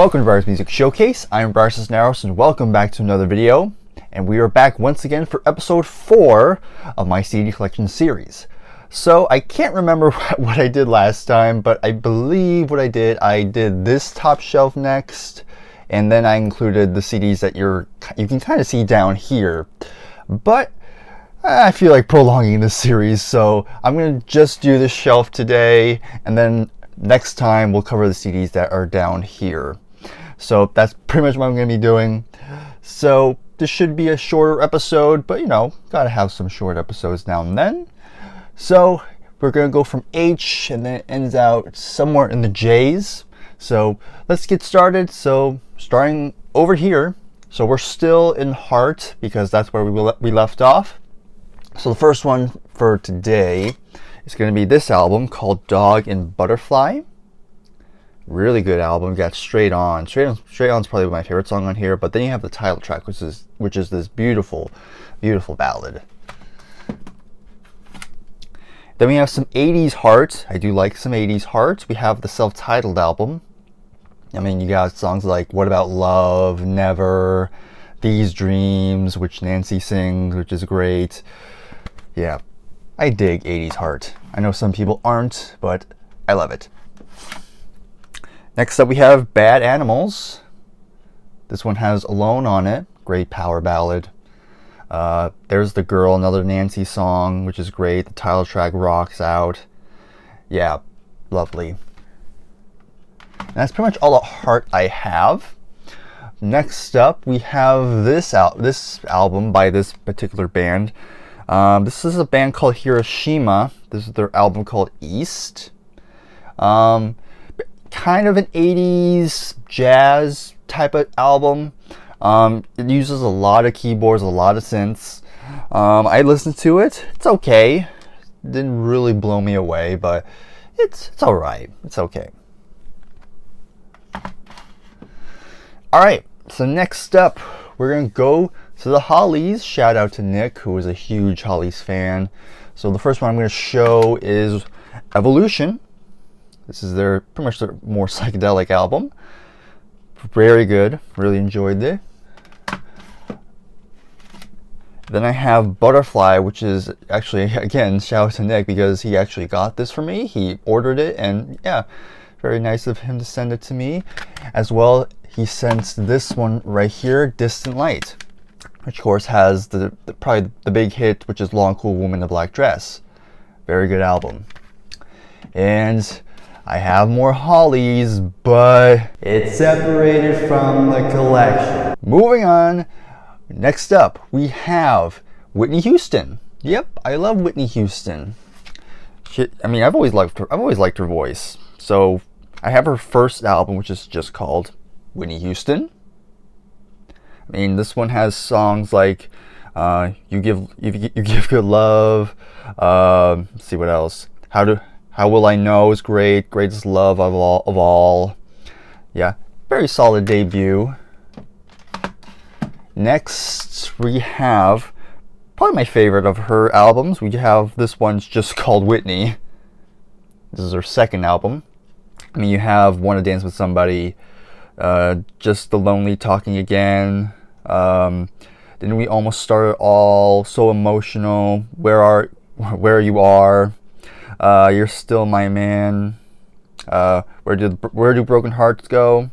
Welcome to Bryer's Music Showcase. I'm Bryer and welcome back to another video. And we are back once again for episode 4 of my CD collection series. So I can't remember what I did last time, but I believe what I did this top shelf next, and then I included the CDs that you can kind of see down here. But I feel like prolonging this series, so I'm going to just do this shelf today, and then next time we'll cover the CDs that are down here. So that's pretty much what I'm going to be doing. So this should be a shorter episode, but you know, gotta have some short episodes now and then. So we're going to go from H and then it ends out somewhere in the J's. So let's get started. So starting over here, so we're still in Heart because that's where we left off. So the first one for today is going to be this album called Dog and Butterfly. Really good album. You got Straight On. Straight On is probably my favorite song on here, but then you have the title track, which is this beautiful, beautiful ballad. Then we have some 80s Heart. I do like some 80s Heart. We have the self-titled album. I mean, you got songs like What About Love, Never, These Dreams, which Nancy sings, which is great. Yeah, I dig 80s Heart. I know some people aren't, but I love it. Next up we have Bad Animals. This one has Alone on it. Great power ballad. There's The Girl, another Nancy song, which is great. The title track rocks out. Yeah, lovely. And that's pretty much all the Heart I have. Next up we have this album by this particular band. This is a band called Hiroshima. This is their album called East. Kind of an 80s jazz type of album. It uses a lot of keyboards, a lot of synths. I listened to it. It's okay. Didn't really blow me away, but it's alright. It's okay. Alright, so next up we're going to go to the Hollies. Shout out to Nick, who is a huge Hollies fan. So the first one I'm going to show is Evolution. This is pretty much their more psychedelic album. Very good. Really enjoyed it. Then I have Butterfly, which is actually, again, shout out to Nick because he actually got this for me. He ordered it, and yeah, very nice of him to send it to me. As well, he sent this one right here, Distant Light, which of course has probably the big hit, which is Long Cool Woman in a Black Dress. Very good album. And I have more Hollies, but it's separated from the collection. Moving on, next up we have Whitney Houston. Yep, I love Whitney Houston. I mean, I've always liked her voice. So I have her first album, which is just called Whitney Houston. I mean, this one has songs like You Give Good Love. Let's see what else. How Will I Know is great. Greatest Love of all. Yeah, very solid debut. Next, we have probably my favorite of her albums. We have this one's just called Whitney. This is her second album. I mean, you have Wanna Dance with Somebody, Just the Lonely, Talking Again. Then we almost started all, So Emotional, Where You Are. You're Still My Man, Where Do Broken Hearts Go?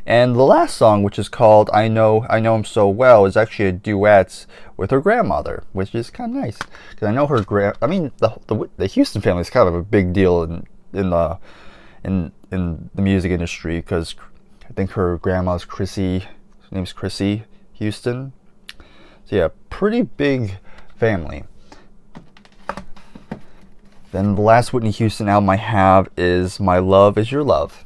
And the last song, which is called I Know Him So Well, is actually a duet with her grandmother, which is kind of nice. Because I know I mean, the Houston family is kind of a big deal in the music industry, because I think her grandma's Chrissy, her name's Chrissy Houston. So yeah, pretty big family. Then the last Whitney Houston album I have is My Love Is Your Love.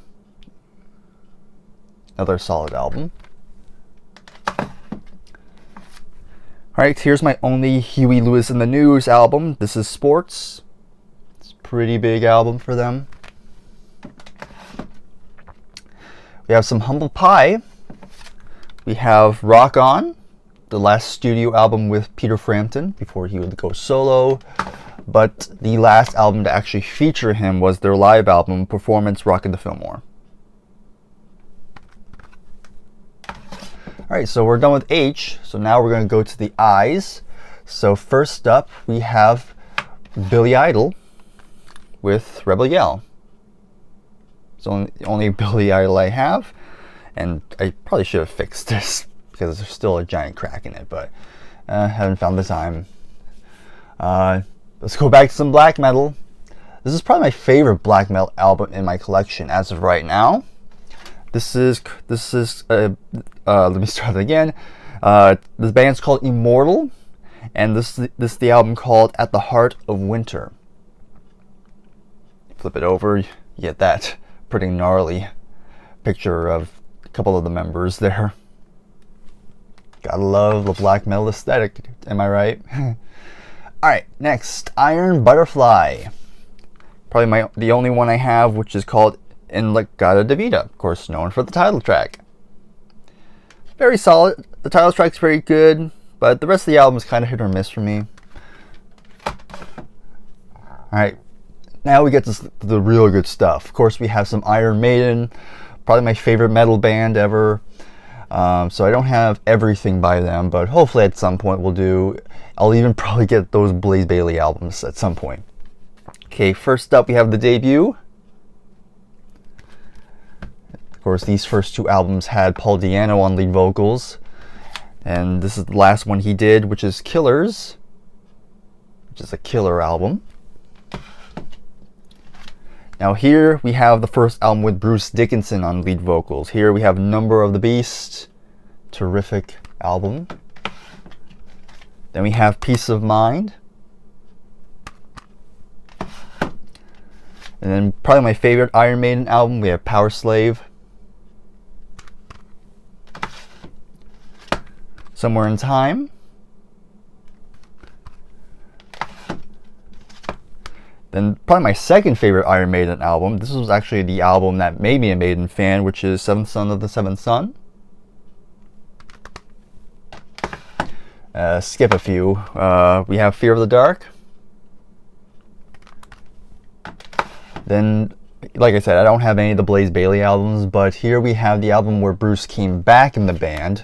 Another solid album. Alright, here's my only Huey Lewis and the News album. This is Sports. It's a pretty big album for them. We have some Humble Pie. We have Rock On, the last studio album with Peter Frampton before he would go solo. But the last album to actually feature him was their live album, Performance Rockin' the Fillmore. Alright, so we're done with H, so now we're going to go to the I's. So first up, we have Billy Idol with Rebel Yell. It's the only Billy Idol I have, and I probably should have fixed this because there's still a giant crack in it, but haven't found the time. Let's go back to some black metal. This is probably my favorite black metal album in my collection as of right now. Let me start again. This band's called Immortal, and this is the album called At the Heart of Winter. Flip it over, you get that pretty gnarly picture of a couple of the members there. Gotta love the black metal aesthetic, am I right? Alright, next, Iron Butterfly. Probably the only one I have, which is called In Legata de Vida, of course, known for the title track. Very solid. The title track's very good, but the rest of the album is kind of hit or miss for me. Alright, now we get to the real good stuff. Of course, we have some Iron Maiden, probably my favorite metal band ever. So I don't have everything by them, but hopefully at some point we'll do. I'll even probably get those Blaze Bayley albums at some point. Okay, first up we have the debut. Of course, these first two albums had Paul Di'Anno on lead vocals, and this is the last one he did, which is Killers, which is a killer album. Now here we have the first album with Bruce Dickinson on lead vocals. Here we have Number of the Beast, terrific album. Then we have Peace of Mind. And then probably my favorite Iron Maiden album, we have Power Slave. Somewhere in Time. Then probably my second favorite Iron Maiden album. This was actually the album that made me a Maiden fan, which is Seventh Son of the Seventh Son. Skip a few. We have Fear of the Dark. Then, like I said, I don't have any of the Blaze Bayley albums, but here we have the album where Bruce came back in the band.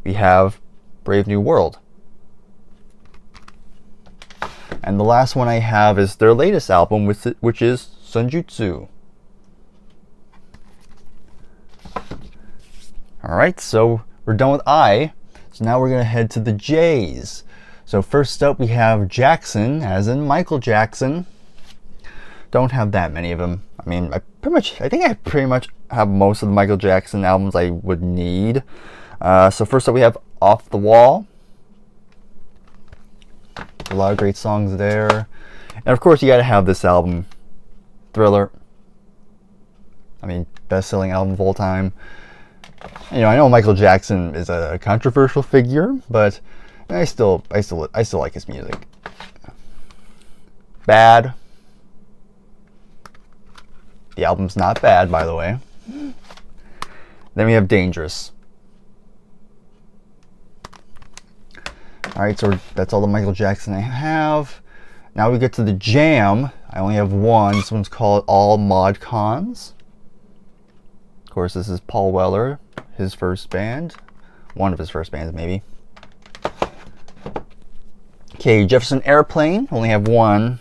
We have Brave New World. And the last one I have is their latest album, which is Sunjutsu. Alright, so we're done with I. So now we're going to head to the J's. So first up we have Jackson, as in Michael Jackson. Don't have that many of them. I mean, I think I pretty much have most of the Michael Jackson albums I would need. So first up we have Off the Wall. A lot of great songs there. And of course you gotta have this album, Thriller. I mean, best-selling album of all time. You know, I know Michael Jackson is a controversial figure, but I still like his music. Bad. The album's not bad, by the way. Then we have Dangerous. Alright, so that's all the Michael Jackson I have. Now we get to the Jam. I only have one. This one's called All Mod Cons. Of course, this is Paul Weller, his first band. One of his first bands, maybe. Okay, Jefferson Airplane. Only have one.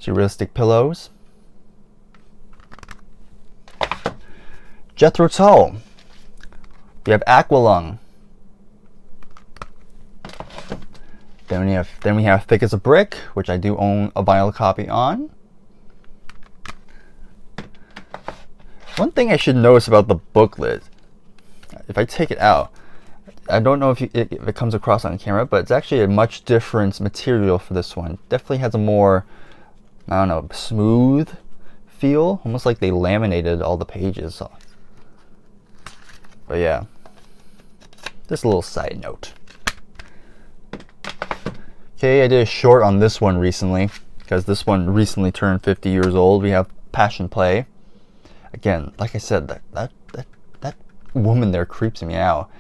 Surrealistic Pillows. Jethro Tull. We have Aqualung. Then we have Thick as a Brick, which I do own a vinyl copy on. One thing I should notice about the booklet, if I take it out, I don't know if it comes across on camera, but it's actually a much different material for this one. Definitely has a more, I don't know, smooth feel, almost like they laminated all the pages. But yeah, just a little side note. Okay, I did a short on this one recently, because this one recently turned 50 years old. We have Passion Play. Again, like I said, that woman there creeps me out.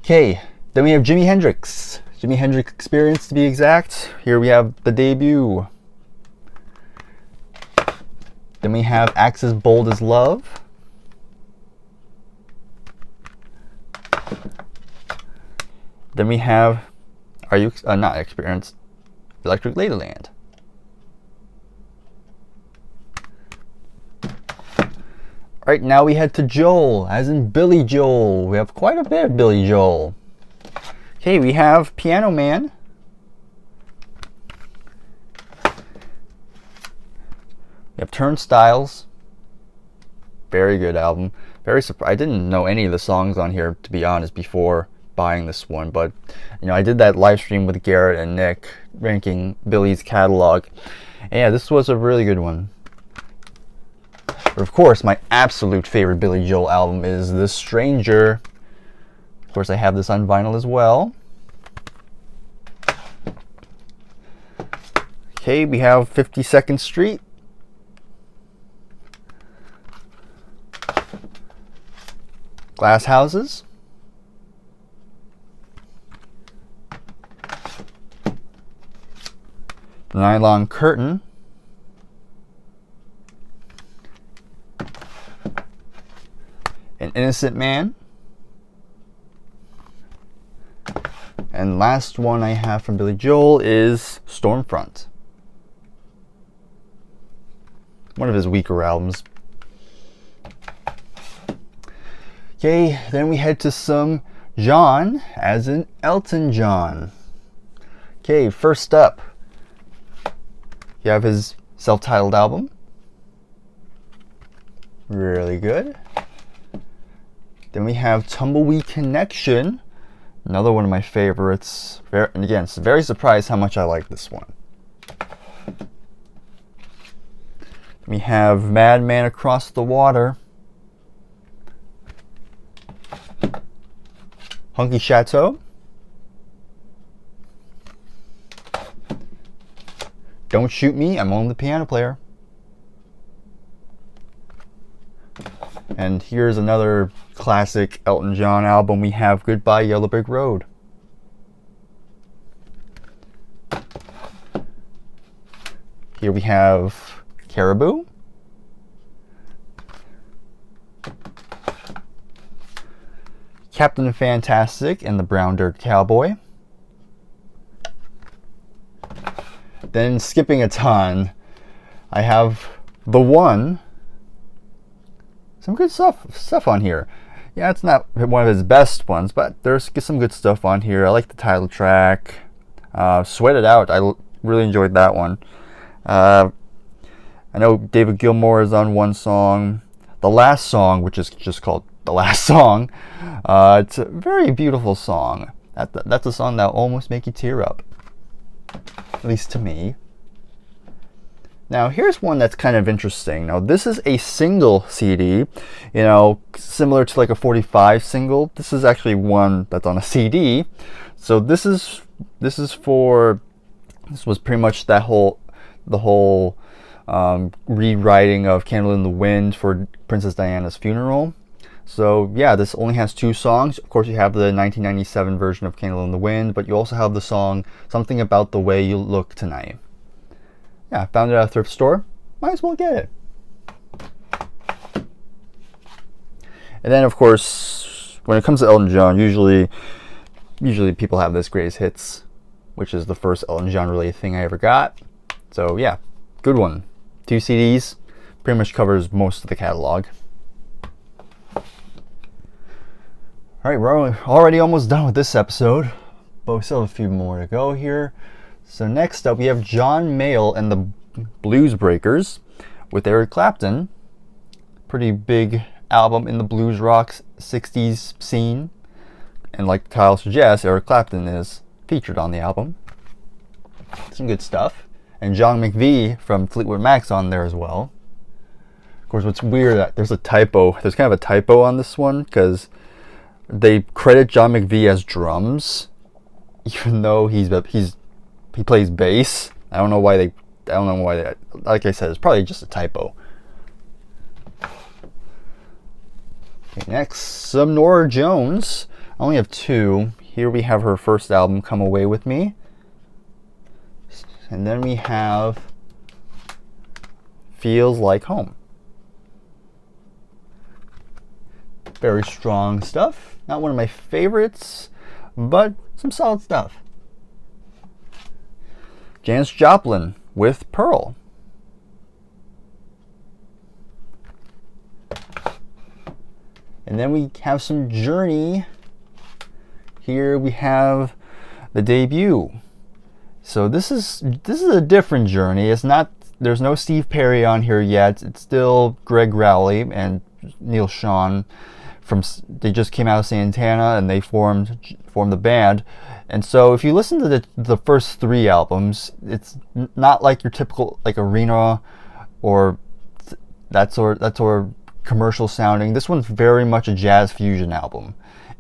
Okay, then we have Jimi Hendrix. Jimi Hendrix Experience, to be exact. Here we have the debut. Then we have Axis Bold as Love. Then we have, are you not experienced? Electric Ladyland. Alright, now we head to Joel, as in Billy Joel. We have quite a bit of Billy Joel. Okay, we have Piano Man. We have Turnstiles. Very good album. Very surprised. I didn't know any of the songs on here, to be honest, before buying this one. But, you know, I did that live stream with Garrett and Nick, ranking Billy's catalog. And yeah, this was a really good one. But of course, my absolute favorite Billy Joel album is The Stranger. Of course, I have this on vinyl as well. Okay, we have 52nd Street. Glass Houses. The Nylon Curtain. An Innocent Man. And last one I have from Billy Joel is Stormfront. One of his weaker albums. Okay, then we head to some John, as in Elton John. Okay, first up, you have his self-titled album. Really good. Then we have Tumbleweed Connection, another one of my favorites. And again, very surprised how much I like this one. We have Madman Across the Water. Hunky Chateau. Don't Shoot Me, I'm Only the Piano Player. And here's another classic Elton John album. We have Goodbye Yellow Brick Road. Here we have Caribou. Captain Fantastic and the Brown Dirt Cowboy. Then skipping a ton, I have The One. Some good stuff on here. Yeah, it's not one of his best ones, but there's some good stuff on here. I like the title track. Sweat It Out, I really enjoyed that one. I know David Gilmour is on one song. The last song, which is just called The Last Song, it's a very beautiful song. That's a song that'll almost make you tear up. At least to me. Now here's one that's kind of interesting. Now this is a single CD, you know, similar to like a 45 single. This is actually one that's on a CD. So this was pretty much the whole rewriting of Candle in the Wind for Princess Diana's funeral. So yeah, this only has 2 songs. Of course, you have the 1997 version of Candle in the Wind, but you also have the song Something About the Way You Look Tonight. Yeah, I found it at a thrift store. Might as well get it. And then, of course, when it comes to Elton John, usually people have this Greatest Hits, which is the first Elton John related thing I ever got. So yeah, good one. 2 CDs, pretty much covers most of the catalog. Alright, we're already almost done with this episode, but we still have a few more to go here. So next up we have John Mayall and the Blues Breakers with Eric Clapton. Pretty big album in the blues rock 60s scene. And like the title suggests, Eric Clapton is featured on the album. Some good stuff. And John McVie from Fleetwood Mac's on there as well. Of course, what's weird, there's a typo. There's kind of a typo on this one because they credit John McVie as drums, even though he plays bass. I don't know why they. Like I said, it's probably just a typo. Okay, next, some Norah Jones. I only have 2. Here we have her first album, Come Away With Me. And then we have Feels Like Home. Very strong stuff. Not one of my favorites, but some solid stuff. Janis Joplin with Pearl. And then we have some Journey. Here we have the debut. So this is a different Journey. It's not, there's no Steve Perry on here yet. It's still Greg Rowley and Neil Schon they just came out of Santana and they formed the band. And so if you listen to the first 3 albums, it's not like your typical like arena or that sort of commercial sounding. This one's very much a jazz fusion album,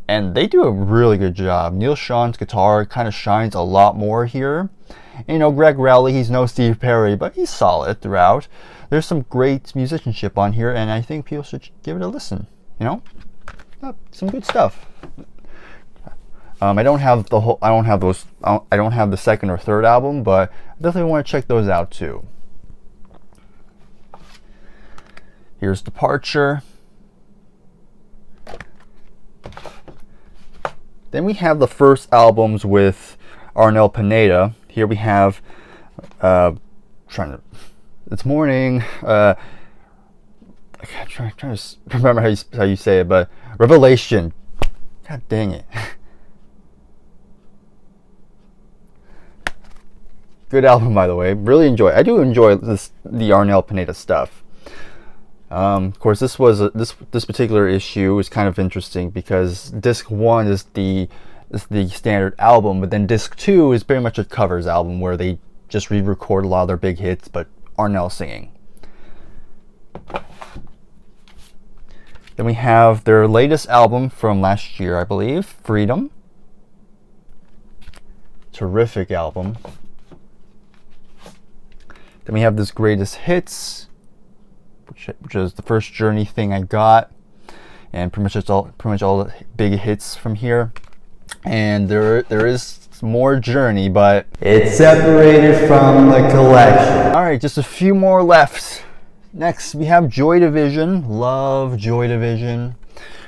and they do a really good job. Neil Schon's guitar kind of shines a lot more here. And, you know, Greg Rowley, he's no Steve Perry, but he's solid throughout. There's some great musicianship on here, and I think people should give it a listen. You know, some good stuff. I don't have the second or third album, but I definitely want to check those out too. Here's Departure. Then we have the first albums with Arnel Pineda. Here we have It's Morning. I'm trying to remember how you say it, but Revelation. God dang it. Good album, by the way. Really enjoy. I do enjoy the Arnel Pineda stuff. Of course, this particular issue is kind of interesting because disc 1 is the standard album, but then disc 2 is pretty much a covers album where they just re-record a lot of their big hits, but Arnel singing. Then we have their latest album from last year, I believe, Freedom. Terrific album. Then we have this Greatest Hits, which is the first Journey thing I got, and pretty much all the big hits from here. And there is more Journey, but it's separated from the collection. All right, just a few more left. Next, we have Joy Division. Love Joy Division.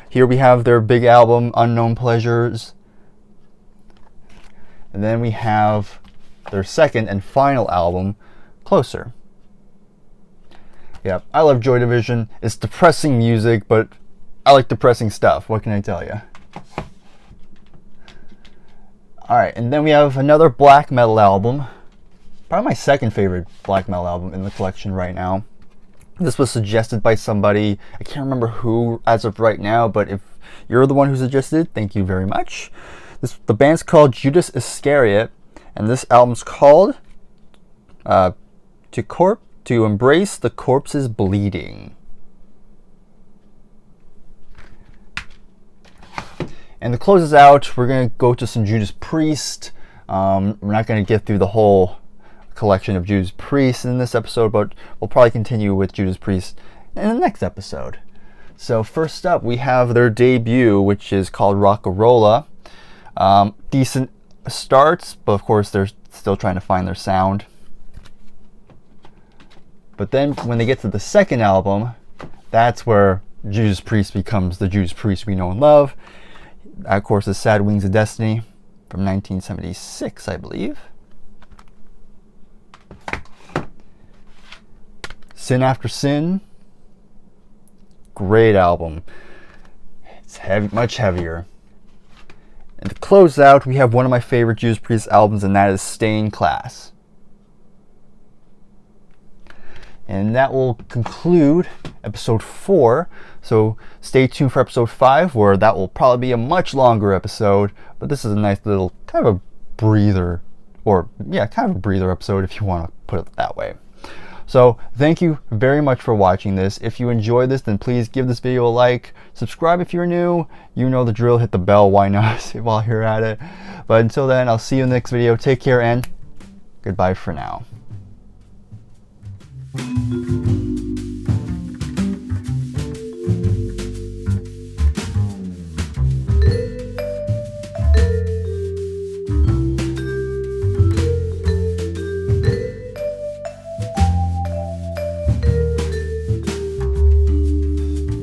Here we have their big album, Unknown Pleasures. And then we have their second and final album, Closer. Yeah, I love Joy Division. It's depressing music, but I like depressing stuff. What can I tell you? Alright, and then we have another black metal album. Probably my second favorite black metal album in the collection right now. This was suggested by somebody. I can't remember who as of right now, but if you're the one who suggested, thank you very much. The band's called Judas Iscariot, and this album's called To Embrace the Corpse's Bleeding. And to close us out, we're going to go to some Judas Priest. We're not going to get through the whole collection of Judas Priest in this episode, but we'll probably continue with Judas Priest in the next episode. So first up, we have their debut, which is called Rockarola. Decent starts, but of course they're still trying to find their sound. But then when they get to the second album, that's where Judas Priest becomes the Judas Priest we know and love. That, of course, is Sad Wings of Destiny from 1976, I believe. Sin After Sin. Great album. It's heavy, much heavier. And to close out, we have one of my favorite Judas Priest albums, and that is Stained Class. And that will conclude episode 4. So stay tuned for episode 5, where that will probably be a much longer episode. But this is a nice little kind of a breather, or yeah, kind of a breather episode if you want to put it that way. So thank you very much for watching this. If you enjoyed this, then please give this video a like. Subscribe if you're new. You know the drill. Hit the bell. Why not? While you're at it. But until then, I'll see you in the next video. Take care and goodbye for now.